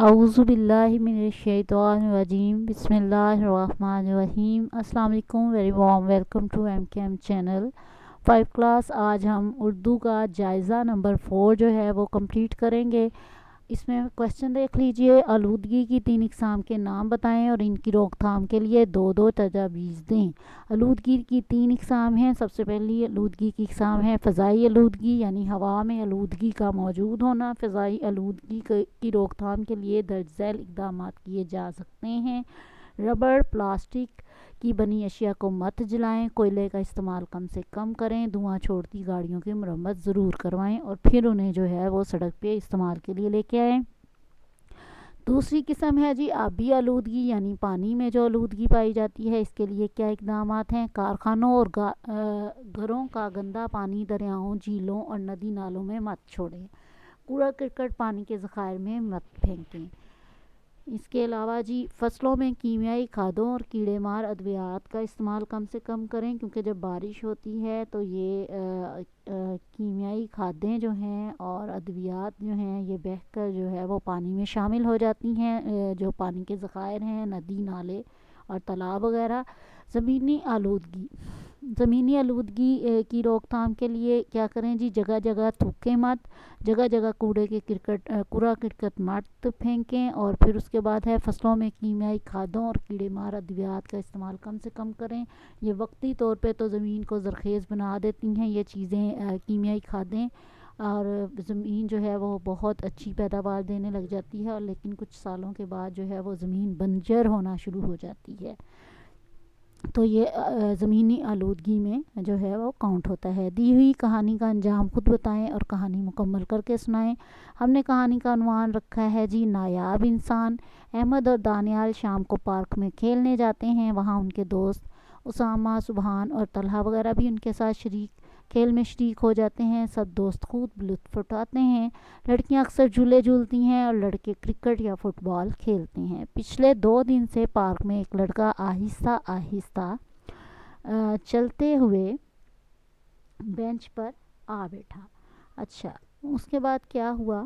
اعوذ باللہ من الشیطان الرجیم بسم اللہ الرحمن الرحیم۔ السلام علیکم، very warm welcome to M K M channel 5 class. آج ہم اردو کا جائزہ نمبر 4 جو ہے وہ کمپلیٹ کریں گے۔ اس میں کوشچن دیکھ لیجئے، آلودگی کی 3 اقسام کے نام بتائیں اور ان کی روک تھام کے لیے 2 تجاویز دیں۔ آلودگی کی 3 اقسام ہیں۔ سب سے پہلی آلودگی کی اقسام ہے فضائی آلودگی، یعنی ہوا میں آلودگی کا موجود ہونا۔ فضائی آلودگی کی روک تھام کے لیے درج ذیل اقدامات کیے جا سکتے ہیں: ربڑ، پلاسٹک کی بنی اشیاء کو مت جلائیں، کوئلے کا استعمال کم سے کم کریں، دھواں چھوڑتی گاڑیوں کی مرمت ضرور کروائیں اور پھر انہیں جو ہے وہ سڑک پہ استعمال کے لیے لے کے آئیں۔ دوسری قسم ہے جی آبی آلودگی، یعنی پانی میں جو آلودگی پائی جاتی ہے۔ اس کے لیے کیا اقدامات ہیں؟ کارخانوں اور گھروں کا گندا پانی دریاؤں، جھیلوں اور ندی نالوں میں مت چھوڑیں۔ کوڑا کرکٹ پانی کے ذخائر میں مت پھینکیں۔ اس کے علاوہ جی فصلوں میں کیمیائی کھادوں اور کیڑے مار ادویات کا استعمال کم سے کم کریں، کیونکہ جب بارش ہوتی ہے تو یہ کیمیائی کھادیں جو ہیں اور ادویات جو ہیں یہ بہہ کر جو ہے وہ پانی میں شامل ہو جاتی ہیں، جو پانی کے ذخائر ہیں، ندی نالے اور تالاب وغیرہ۔ زمینی آلودگی کی روک تھام کے لیے کیا کریں جی؟ جگہ جگہ تھوکیں مت، جگہ جگہ کوڑا کرکٹ مت پھینکیں، اور پھر اس کے بعد ہے فصلوں میں کیمیائی کھادوں اور کیڑے مار ادویات کا استعمال کم سے کم کریں۔ یہ وقتی طور پہ تو زمین کو زرخیز بنا دیتی ہیں یہ چیزیں، کیمیائی کھادیں، اور زمین جو ہے وہ بہت اچھی پیداوار دینے لگ جاتی ہے، اور لیکن کچھ سالوں کے بعد جو ہے وہ زمین بنجر ہونا شروع ہو جاتی ہے۔ تو یہ زمینی آلودگی میں جو ہے وہ کاؤنٹ ہوتا ہے۔ دی ہوئی کہانی کا انجام خود بتائیں اور کہانی مکمل کر کے سنائیں۔ ہم نے کہانی کا عنوان رکھا ہے جی نایاب انسان۔ احمد اور دانیال شام کو پارک میں کھیلنے جاتے ہیں۔ وہاں ان کے دوست اسامہ، سبحان اور طلحہ وغیرہ بھی ان کے ساتھ کھیل میں شریک ہو جاتے ہیں۔ سب دوست خوب لطف اٹھاتے ہیں۔ لڑکیاں اکثر جھولے جھولتی ہیں اور لڑکے کرکٹ یا فٹ بال کھیلتے ہیں۔ پچھلے 2 دن سے پارک میں ایک لڑکا آہستہ آہستہ چلتے ہوئے بینچ پر آ بیٹھا۔ اچھا، اس کے بعد کیا ہوا؟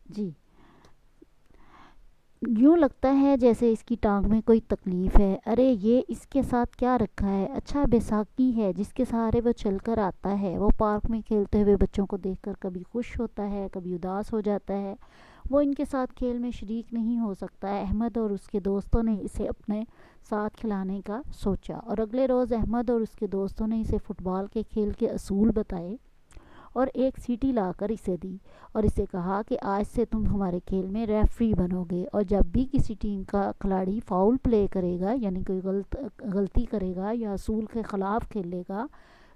جی یوں لگتا ہے جیسے اس کی ٹانگ میں کوئی تکلیف ہے۔ ارے یہ اس کے ساتھ کیا رکھا ہے؟ اچھا بیساکھی ہے جس کے سہارے وہ چل کر آتا ہے۔ وہ پارک میں کھیلتے ہوئے بچوں کو دیکھ کر کبھی خوش ہوتا ہے، کبھی اداس ہو جاتا ہے۔ وہ ان کے ساتھ کھیل میں شریک نہیں ہو سکتا۔ احمد اور اس کے دوستوں نے اسے اپنے ساتھ کھلانے کا سوچا، اور اگلے روز احمد اور اس کے دوستوں نے اسے فٹ بال کے کھیل کے اصول بتائے اور ایک سیٹی لا کر اسے دی، اور اسے کہا کہ آج سے تم ہمارے کھیل میں ریفری بنو گے، اور جب بھی کسی ٹیم کا کھلاڑی فاؤل پلے کرے گا، یعنی کوئی غلطی کرے گا یا اصول کے خلاف کھیلے گا،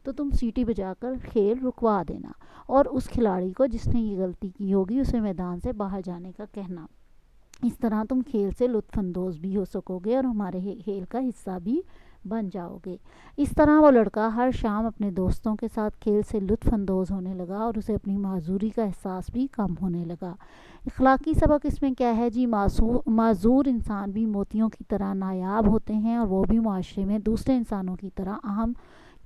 تو تم سیٹی بجا کر کھیل رکوا دینا، اور اس کھلاڑی کو جس نے یہ غلطی کی ہوگی اسے میدان سے باہر جانے کا کہنا۔ اس طرح تم کھیل سے لطف اندوز بھی ہو سکو گے اور ہمارے کھیل کا حصہ بھی بن جاؤ گے۔ اس طرح وہ لڑکا ہر شام اپنے دوستوں کے ساتھ کھیل سے لطف اندوز ہونے لگا اور اسے اپنی معذوری کا احساس بھی کم ہونے لگا۔ اخلاقی سبق اس میں کیا ہے جی؟ معذور انسان بھی موتیوں کی طرح نایاب ہوتے ہیں، اور وہ بھی معاشرے میں دوسرے انسانوں کی طرح اہم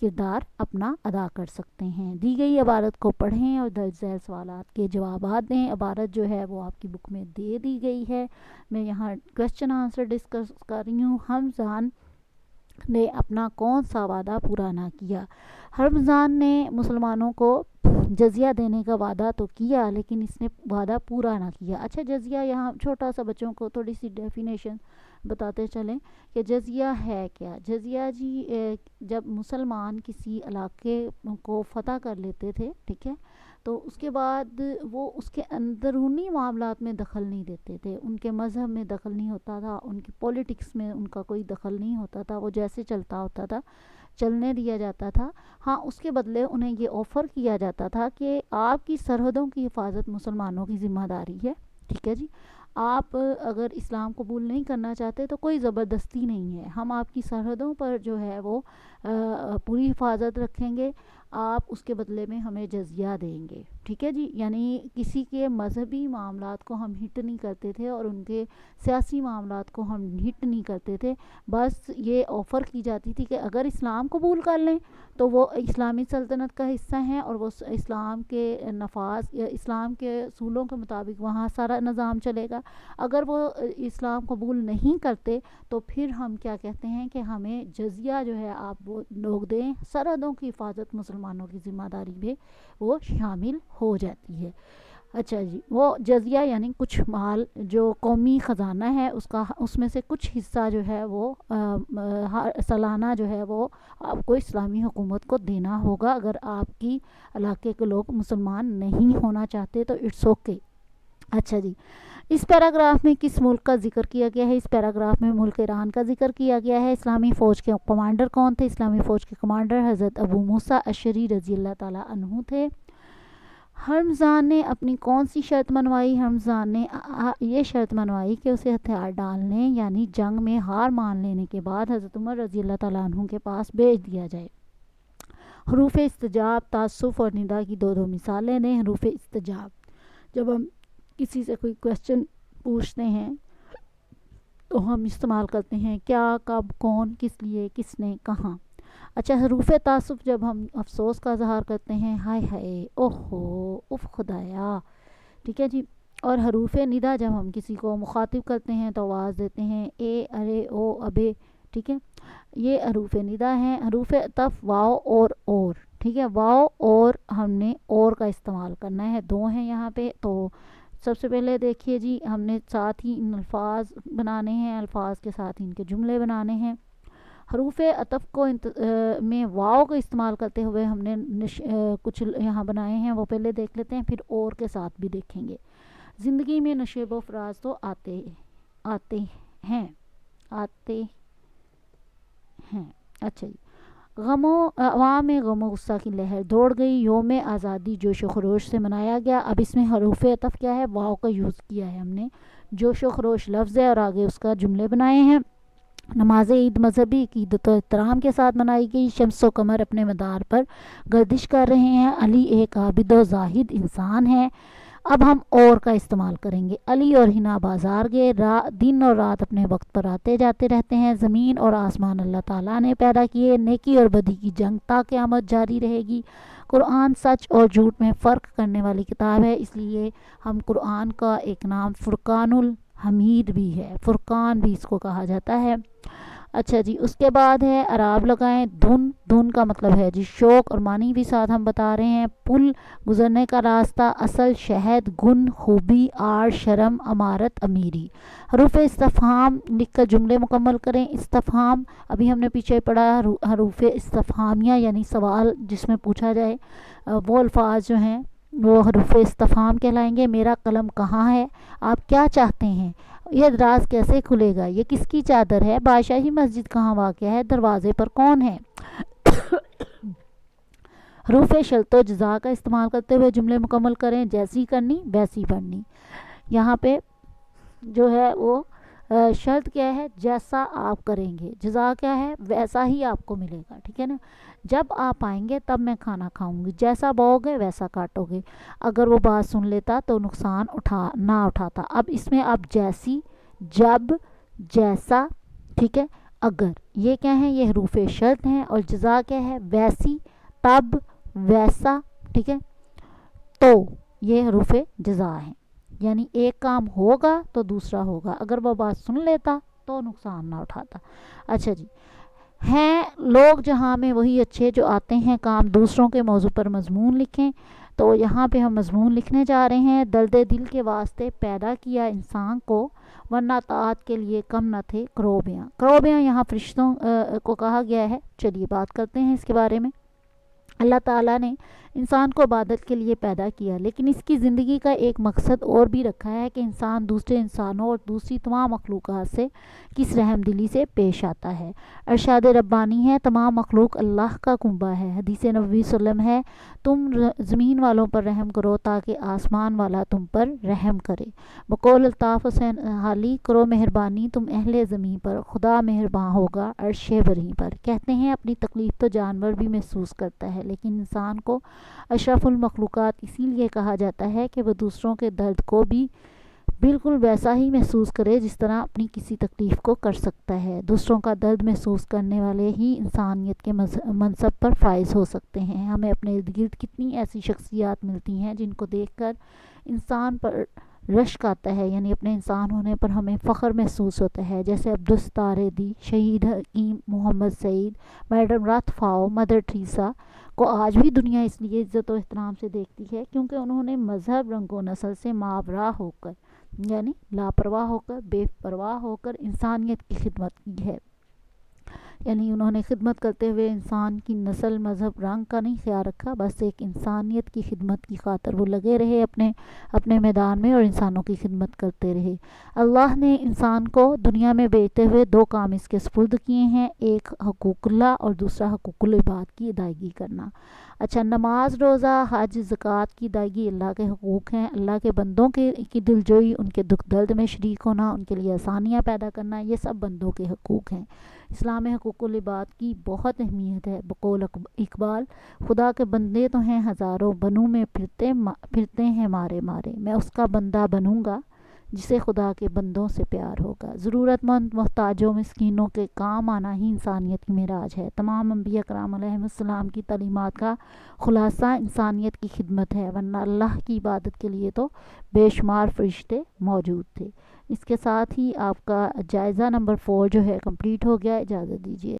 کردار اپنا ادا کر سکتے ہیں۔ دی گئی عبارت کو پڑھیں اور درج ذیل سوالات کے جوابات دیں۔ عبارت جو ہے وہ آپ کی بک میں دے دی گئی ہے، میں یہاں کویسچن آنسر ڈسکس کر رہی ہوں۔ حمزان نے اپنا کون سا وعدہ پورا نہ کیا؟ حمزان نے مسلمانوں کو جزیہ دینے کا وعدہ تو کیا، لیکن اس نے وعدہ پورا نہ کیا۔ اچھا جزیہ، یہاں چھوٹا سا بچوں کو تھوڑی سی ڈیفینیشن بتاتے چلیں کہ جزیہ ہے کیا۔ جزیہ جی جب مسلمان کسی علاقے کو فتح کر لیتے تھے، ٹھیک ہے، تو اس کے بعد وہ اس کے اندرونی معاملات میں دخل نہیں دیتے تھے، ان کے مذہب میں دخل نہیں ہوتا تھا، ان کی پولیٹکس میں ان کا کوئی دخل نہیں ہوتا تھا، وہ جیسے چلتا ہوتا تھا چلنے دیا جاتا تھا۔ ہاں، اس کے بدلے انہیں یہ آفر کیا جاتا تھا کہ آپ کی سرحدوں کی حفاظت مسلمانوں کی ذمہ داری ہے، ٹھیک ہے جی، آپ اگر اسلام قبول نہیں کرنا چاہتے تو کوئی زبردستی نہیں ہے، ہم آپ کی سرحدوں پر جو ہے وہ پوری حفاظت رکھیں گے، آپ اس کے بدلے میں ہمیں جزیہ دیں گے. ٹھیک ہے جی. یعنی کسی کے مذہبی معاملات کو ہم ہٹ نہیں کرتے تھے اور ان کے سیاسی معاملات کو ہم ہٹ نہیں کرتے تھے. بس یہ آفر کی جاتی تھی کہ اگر اسلام قبول کر لیں تو وہ اسلامی سلطنت کا حصہ ہیں اور وہ اسلام کے نفاذ یا اسلام کے اصولوں کے مطابق وہاں سارا نظام چلے گا. اگر وہ اسلام قبول نہیں کرتے تو پھر ہم کیا کہتے ہیں کہ ہمیں جزیہ جو ہے آپ وہ لوگ دیں. سرحدوں کی حفاظت مسلمانوں کی ذمہ داری میں وہ شامل ہو جاتی ہے. اچھا جی. وہ جزیہ یعنی کچھ مال جو قومی خزانہ ہے اس میں سے کچھ حصہ جو ہے وہ سالانہ جو ہے وہ آپ کو اسلامی حکومت کو دینا ہوگا. اگر آپ کی علاقے کے لوگ مسلمان نہیں ہونا چاہتے تو اٹس اوکے. اچھا جی. اس پیراگراف میں کس ملک کا ذکر کیا گیا ہے؟ اس پیراگراف میں ملک ایران کا ذکر کیا گیا ہے. اسلامی فوج کے کمانڈر کون تھے؟ اسلامی فوج کے کمانڈر حضرت ابو موسیٰ اشعری رضی اللہ تعالیٰ عنہ تھے. ہرمزان نے اپنی کون سی شرط منوائی؟ ہرمزان نے یہ شرط منوائی کہ اسے ہتھیار ڈالنے یعنی جنگ میں ہار مان لینے کے بعد حضرت عمر رضی اللہ تعالیٰ عنہ کے پاس بھیج دیا جائے. حروف استجاب، تعسف اور ندا کی دو مثالیں دیں. حروف استجاب، جب ہم کسی سے کوئی کویسچن پوچھتے ہیں تو ہم استعمال کرتے ہیں کیا، کب، کون، کس لیے، کس نے، کہاں. اچھا. حروف تعسف، جب ہم افسوس کا اظہار کرتے ہیں ہائے ہائے، اوہو، اف خدایا. ٹھیک ہے جی. اور حروف ندا، جب ہم کسی کو مخاطب کرتے ہیں تو آواز دیتے ہیں اے، ارے، او، ابے. ٹھیک ہے. یہ حروف ندا ہیں. حروف عطف واو اور. ٹھیک ہے. واو اور ہم نے اور کا استعمال کرنا ہے. دو ہیں یہاں پہ. تو سب سے پہلے دیکھیے جی، ہم نے ساتھ ہی ان الفاظ بنانے ہیں، الفاظ کے ساتھ ان کے جملے بنانے ہیں. حروف عطف کو میں واو کا استعمال کرتے ہوئے ہم نے کچھ یہاں بنائے ہیں، وہ پہلے دیکھ لیتے ہیں، پھر اور کے ساتھ بھی دیکھیں گے. زندگی میں نشیب و فراز تو آتے ہیں. اچھا جی. عوام میں غم و غصہ کی لہر دوڑ گئی. یوم آزادی جوش و خروش سے منایا گیا. اب اس میں حروف عطف کیا ہے؟ واو کا یوز کیا ہے ہم نے. جوش و خروش لفظ ہے اور آگے اس کا جملے بنائے ہیں. نماز عید مذہبی عقیدت و احترام کے ساتھ منائی گئی. شمس و قمر اپنے مدار پر گردش کر رہے ہیں. علی ایک عابد و زاہد انسان ہے. اب ہم اور کا استعمال کریں گے. علی اور ہنا بازار گئے. دن اور رات اپنے وقت پر آتے جاتے رہتے ہیں. زمین اور آسمان اللہ تعالیٰ نے پیدا کیے. نیکی اور بدی کی جنگ تا قیامت جاری رہے گی. قرآن سچ اور جھوٹ میں فرق کرنے والی کتاب ہے، اس لیے ہم قرآن کا ایک نام فرقان الحمید بھی ہے. فرقان بھی اس کو کہا جاتا ہے. اچھا جی. اس کے بعد ہے اعراب لگائیں. دھن کا مطلب ہے جی شوق، اور معنی بھی ساتھ ہم بتا رہے ہیں. پل، گزرنے کا راستہ. اصل، شہد. گن، خوبی. آر، شرم. امارت، امیری. حروف استفہام لکھ کر جملے مکمل کریں. استفہام ابھی ہم نے پیچھے پڑھا. حروف استفہامیہ یعنی سوال جس میں پوچھا جائے وہ الفاظ جو ہیں وہ حروف استفہام کہلائیں گے. میرا قلم کہاں ہے؟ آپ کیا چاہتے ہیں؟ یہ دراز کیسے کھلے گا؟ یہ کس کی چادر ہے؟ بادشاہی مسجد کہاں واقع ہے؟ دروازے پر کون ہے؟ حروف شرط و جزا کا استعمال کرتے ہوئے جملے مکمل کریں. جیسی کرنی ویسی پڑھنی. یہاں پہ جو ہے وہ شرط کیا ہے؟ جیسا آپ کریں گے. جزا کیا ہے؟ ویسا ہی آپ کو ملے گا. ٹھیک ہے نا. جب آپ آئیں گے تب میں کھانا کھاؤں گی. جیسا بو گے ویسا کاٹو گے. اگر وہ بات سن لیتا تو نقصان نہ اٹھاتا. اب اس میں آپ جیسی، جب، جیسا، ٹھیک ہے، اگر، یہ کیا ہیں؟ یہ حروف شرط ہیں. اور جزا کیا ہے؟ ویسی، تب، ویسا. ٹھیک ہے. تو یہ حروف جزا ہیں. یعنی ایک کام ہوگا تو دوسرا ہوگا. اگر وہ بات سن لیتا تو نقصان نہ اٹھاتا. اچھا جی. ہیں لوگ جہاں میں وہی اچھے جو آتے ہیں کام دوسروں کے موضوع پر مضمون لکھیں. تو یہاں پہ ہم مضمون لکھنے جا رہے ہیں. درد دل کے واسطے پیدا کیا انسان کو، ورنہ طاعت کے لیے کم نہ تھے کروبیاں. کروبیاں یہاں فرشتوں کو کہا گیا ہے. چلیے بات کرتے ہیں اس کے بارے میں. اللہ تعالیٰ نے انسان کو عبادت کے لیے پیدا کیا، لیکن اس کی زندگی کا ایک مقصد اور بھی رکھا ہے کہ انسان دوسرے انسانوں اور دوسری تمام مخلوقات سے کس رحم دلی سے پیش آتا ہے. ارشاد ربانی ہے تمام مخلوق اللہ کا کنبہ ہے. حدیث نبوی صلی اللہ علیہ وسلم ہے تم زمین والوں پر رحم کرو تاکہ آسمان والا تم پر رحم کرے. بقول الطاف حسین حالی کرو مہربانی تم اہل زمین پر، خدا مہرباں ہوگا عرش بری پر. کہتے ہیں اپنی تکلیف تو جانور بھی محسوس کرتا ہے لیکن انسان کو اشرف المخلوقات اسی لیے کہا جاتا ہے کہ وہ دوسروں کے درد کو بھی بالکل ویسا ہی محسوس کرے جس طرح اپنی کسی تکلیف کو کر سکتا ہے۔ دوسروں کا درد محسوس کرنے والے ہی انسانیت کے منصب پر فائز ہو سکتے ہیں۔ ہمیں اپنے ارد گرد کتنی ایسی شخصیات ملتی ہیں جن کو دیکھ کر انسان پر رشک آتا ہے، یعنی اپنے انسان ہونے پر ہمیں فخر محسوس ہوتا ہے، جیسے عبدالستار ایدھی، شہید حکیم محمد سعید، میڈم راتھ فاؤ، مدر ٹریسا کو آج بھی دنیا اس لیے عزت و احترام سے دیکھتی ہے کیونکہ انہوں نے مذہب، رنگ و نسل سے ماورا ہو کر، یعنی لاپرواہ ہو کر، بے پرواہ ہو کر انسانیت کی خدمت کی ہے۔ یعنی انہوں نے خدمت کرتے ہوئے انسان کی نسل، مذہب، رنگ کا نہیں خیال رکھا، بس ایک انسانیت کی خدمت کی خاطر وہ لگے رہے اپنے میدان میں اور انسانوں کی خدمت کرتے رہے۔ اللہ نے انسان کو دنیا میں بھیجتے ہوئے دو کام اس کے سپرد کیے ہیں، ایک حقوق اللہ اور دوسرا حقوق العباد کی ادائیگی کرنا۔ اچھا، نماز، روزہ، حج، زکوٰۃ کی ادائیگی اللہ کے حقوق ہیں۔ اللہ کے بندوں کی دلجوئی، ان کے دکھ درد میں شریک ہونا، ان کے لیے آسانیاں پیدا کرنا، یہ سب بندوں کے حقوق ہیں۔ اسلام میں حقوق العباد کی بہت اہمیت ہے۔ بقول اقبال، خدا کے بندے تو ہیں ہزاروں، بنوں میں پھرتے ہیں مارے مارے، میں اس کا بندہ بنوں گا جسے خدا کے بندوں سے پیار ہوگا۔ ضرورت مند، محتاجوں، مسکینوں کے کام آنا ہی انسانیت کی معراج ہے۔ تمام انبیاء کرام علیہم السلام کی تعلیمات کا خلاصہ انسانیت کی خدمت ہے، ورنہ اللہ کی عبادت کے لیے تو بے شمار فرشتے موجود تھے۔ اس کے ساتھ ہی آپ کا جائزہ نمبر 4 جو ہے کمپلیٹ ہو گیا۔ اجازت دیجیے۔